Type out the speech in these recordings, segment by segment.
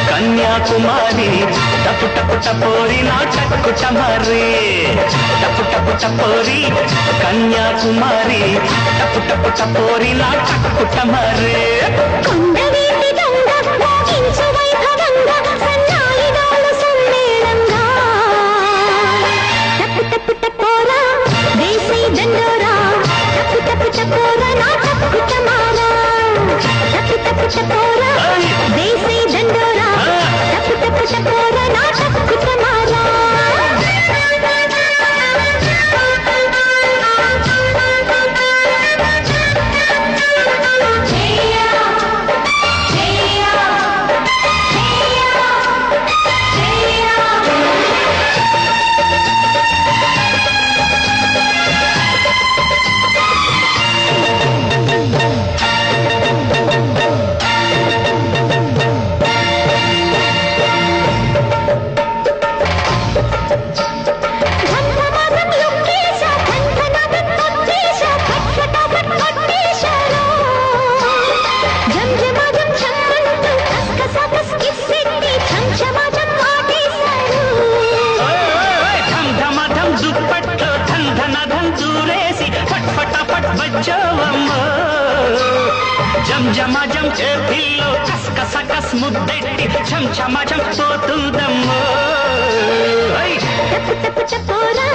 कन्याकुमारी टपु टपु टपोरी नाटक कुटमारी टपु टपु टपोरी कन्याकुमारी टपु टपु टपोरी नाटक कुटमारी जम जमा जम पिल्लो कस कस कस मुद्देट्टी छम छमा छम पोतुंदम्मो टप टप टपोरा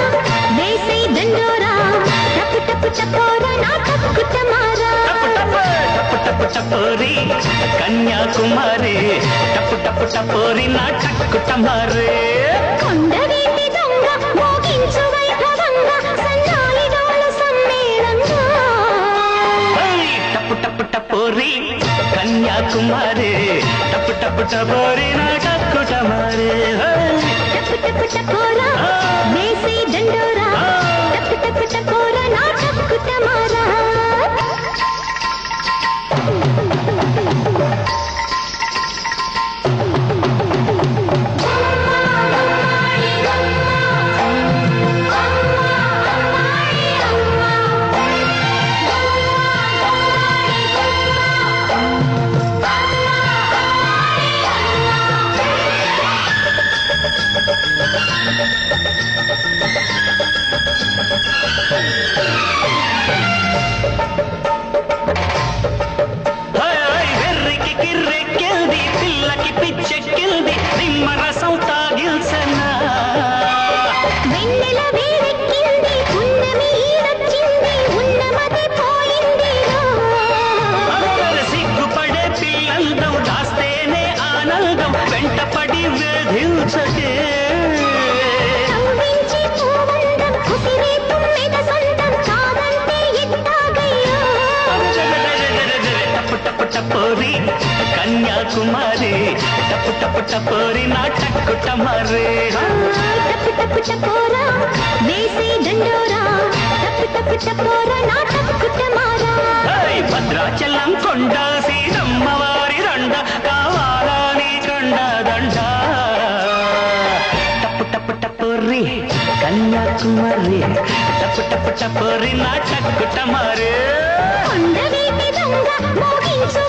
वेसै दंडोरा टप टप टपोरा नाटक कुटमारा टप टप टपोरी कन्याकुमारी टप टप टपोरी नाटक कुटमारी కొండవీటి దొంగ మోగించు వైభవంగా సన్నాయి డోలు సమ్మేళంగా टप टप टपोरी कन्याकुमारी टप टप टपोरी नाटक कुटमारी टप टप टपोरा वेसै दंडोरा टप टप टपोरा नाटक कुटमारा कन्याकुमारी टप टप टपोरी नाटक कुटमारी टप टप टपोरा वेसै दंडोरा टप टप टपोरा नाटक कुटमारा భద్రాచలం కొండ సీతమ్మవారి దండ కావాలా నీ కొండ దండ టప్ టప్ టపోరి కన్యాకుమారి టప్ టప్ టపోరి నాటక్ కుటమారి కొండవీటి దొంగ మోగించు